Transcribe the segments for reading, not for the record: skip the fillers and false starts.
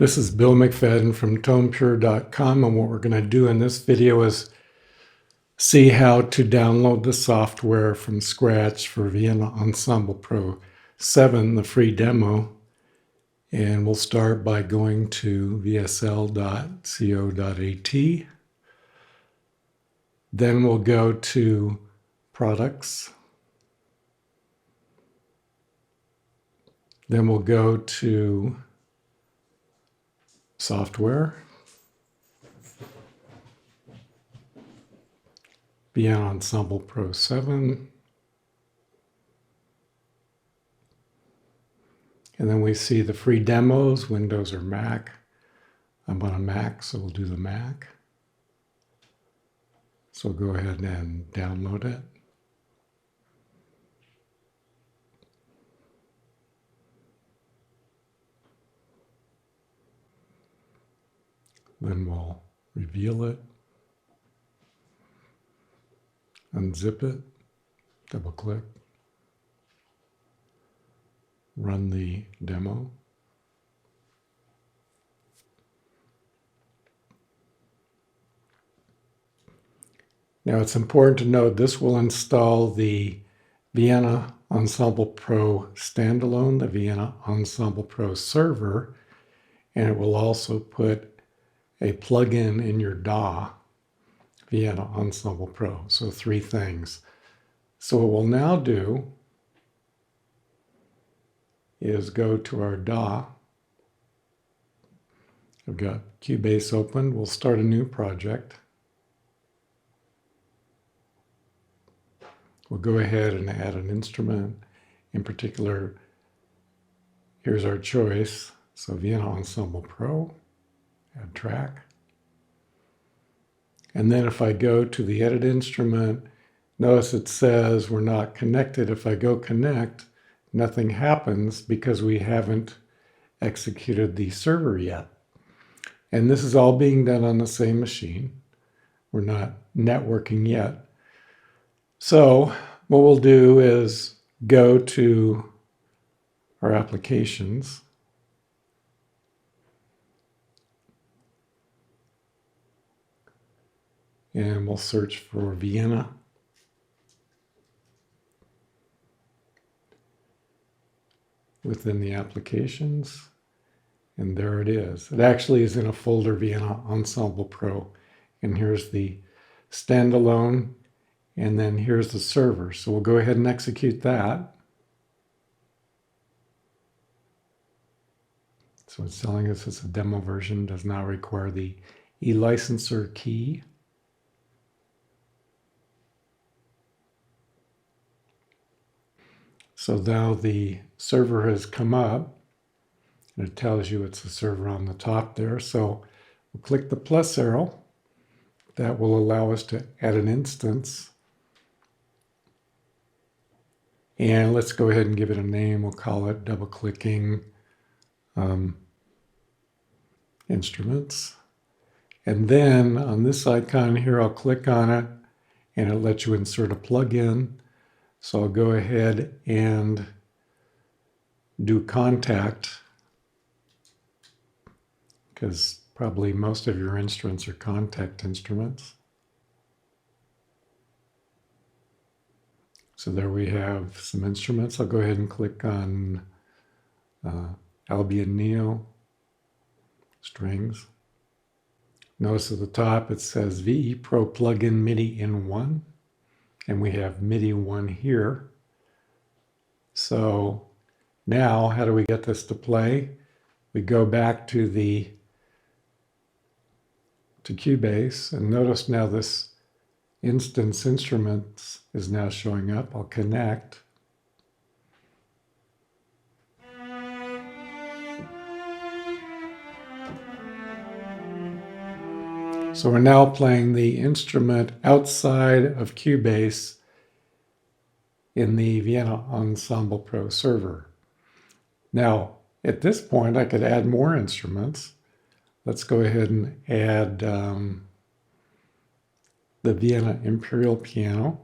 This is Bill McFadden from TonePure.com, and what we're going to do in this video is see how to download the software from scratch for Vienna Ensemble Pro 7, the free demo. And we'll start by going to vsl.co.at. Then we'll go to Products. Then we'll go to Software, Vienna Ensemble Pro 7, and then we see the free demos, Windows or Mac. I'm on a Mac, so we'll do the Mac. So we'll go ahead and download it. Then we'll reveal it, unzip it, double click, run the demo. Now it's important to note this will install the Vienna Ensemble Pro standalone, the Vienna Ensemble Pro server, and it will also put a plugin in your DAW, Vienna Ensemble Pro. So 3 things. So what we'll now do is go to our DAW. I've got Cubase open. We'll start a new project. We'll go ahead and add an instrument. In particular, here's our choice. So Vienna Ensemble Pro. Add track. And then if I go to the edit instrument, notice it says we're not connected. If I go connect, nothing happens because we haven't executed the server yet. And this is all being done on the same machine. We're not networking yet. So what we'll do is go to our applications. And we'll search for Vienna. Within the applications. And there it is. It actually is in a folder, Vienna Ensemble Pro. And here's the standalone. And then here's the server. So we'll go ahead and execute that. So it's telling us it's a demo version, does not require the e-licenser key. So now the server has come up, and it tells you it's a server on the top there. So we'll click the plus arrow. That will allow us to add an instance. And let's go ahead and give it a name. We'll call it double-clicking instruments. And then on this icon here, I'll click on it, and it'll let you insert a plugin. So I'll go ahead and do contact, because probably most of your instruments are contact instruments. So there we have some instruments. I'll go ahead and click on Albion Neo strings. Notice at the top it says VE Pro plugin MIDI in 1. And we have MIDI 1 here. So now, how do we get this to play? We go back to Cubase, and notice now this instance instruments is now showing up. I'll connect. So we're now playing the instrument outside of Cubase in the Vienna Ensemble Pro server. Now, at this point, I could add more instruments. Let's go ahead and add the Vienna Imperial Piano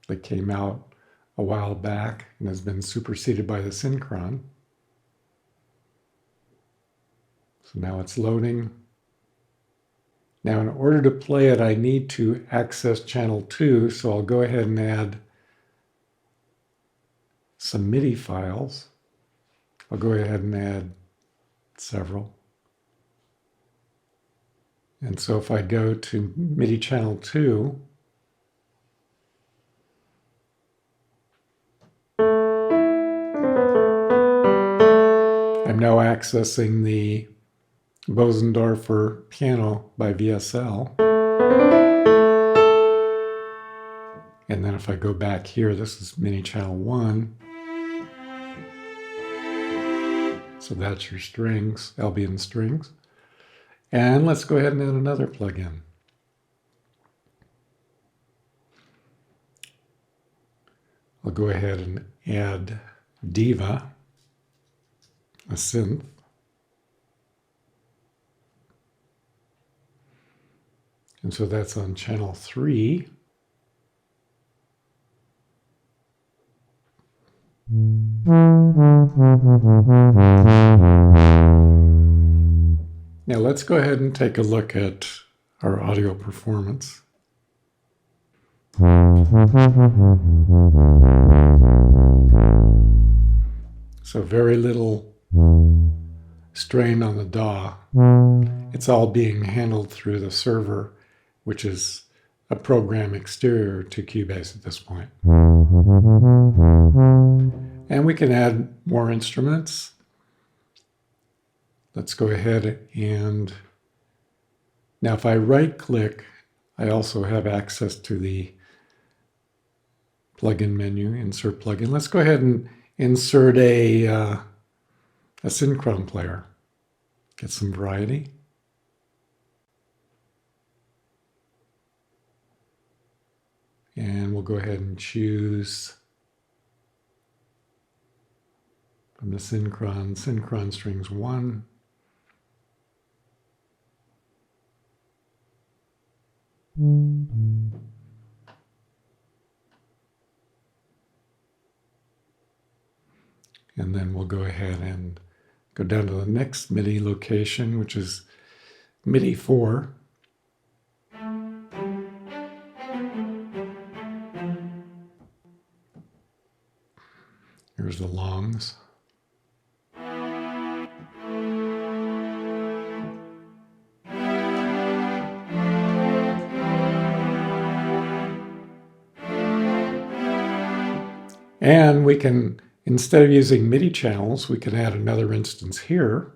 that came out a while back and has been superseded by the Synchron. So now it's loading. Now in order to play it, I need to access channel 2, so I'll go ahead and add some MIDI files. I'll go ahead and add several. And so if I go to MIDI channel 2, I'm now accessing the Bosendorfer piano by VSL. And then if I go back here, this is MIDI channel 1. So that's your strings, Albion strings. And let's go ahead and add another plugin. I'll go ahead and add Diva, a synth. And so that's on channel 3. Now let's go ahead and take a look at our audio performance. So very little strain on the DAW. It's all being handled through the server, which is a program exterior to Cubase at this point. And we can add more instruments. Let's go ahead and now if I right click, I also have access to the plugin menu, insert plugin. Let's go ahead and insert a synchron player. Get some variety. And we'll go ahead and choose from the synchron strings 1. And then we'll go ahead and go down to the next MIDI location, which is MIDI 4. Here's the longs. And we can, instead of using MIDI channels, we can add another instance here.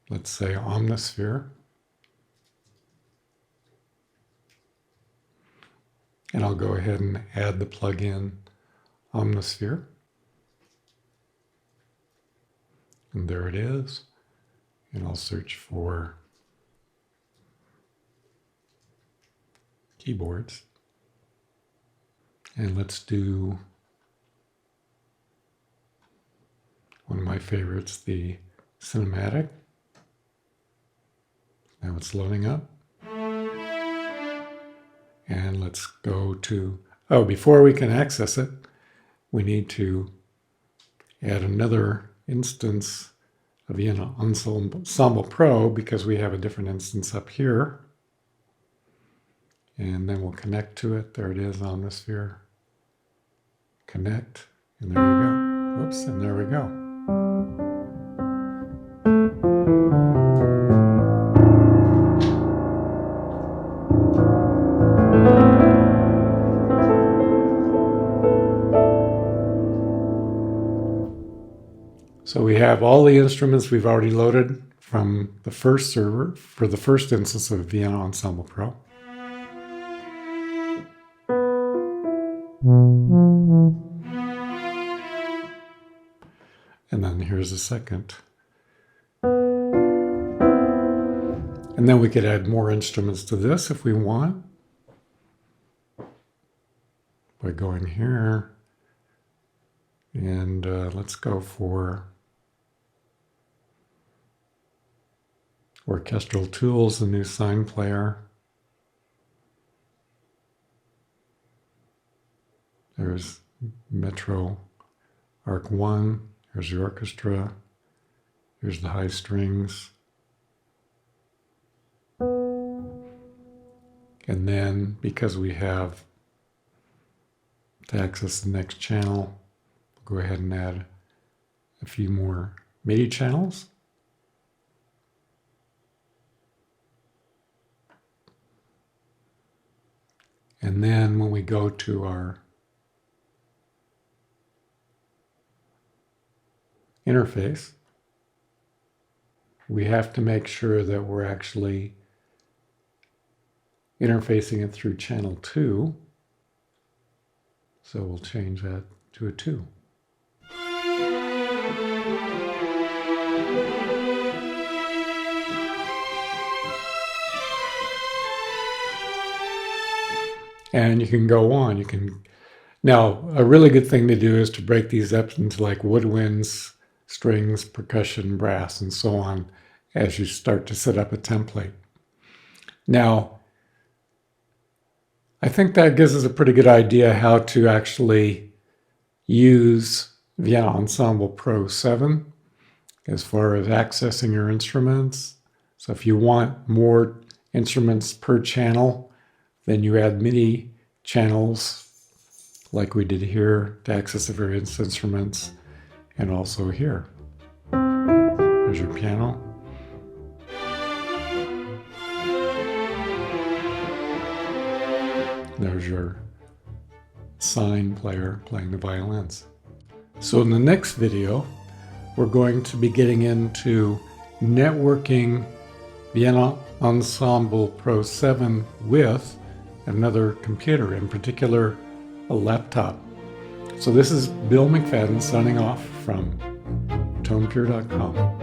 Let's say Omnisphere. And I'll go ahead and add the plugin Omnisphere. And there it is. And I'll search for keyboards. And let's do one of my favorites, the cinematic. Now it's loading up. And let's go to, before we can access it, we need to add another instance of Ensemble Pro because we have a different instance up here. And then we'll connect to it. There it is, Omnisphere. Connect, and there you go. Whoops, and there we go. So we have all the instruments we've already loaded from the first server for the first instance of Vienna Ensemble Pro. And then here's the second. And then we could add more instruments to this if we want. By going here. And let's go for Orchestral Tools, the new sine player. There's Metro Arc 1. Here's your orchestra. Here's the high strings. And then, because we have to access the next channel, we'll go ahead and add a few more MIDI channels. And then when we go to our interface, we have to make sure that we're actually interfacing it through channel 2. So we'll change that to a 2. And you can go on. You can now, a really good thing to do is to break these up into like woodwinds, strings, percussion, brass, and so on as you start to set up a template. Now, I think that gives us a pretty good idea how to actually use Vienna Ensemble Pro 7 as far as accessing your instruments. So if you want more instruments per channel, then you add MIDI channels like we did here to access the various instruments, and also here. There's your piano. There's your sign player playing the violins. So in the next video, we're going to be getting into networking Vienna Ensemble Pro 7 with another computer, in particular a laptop. So this is Bill McFadden signing off from tonepure.com.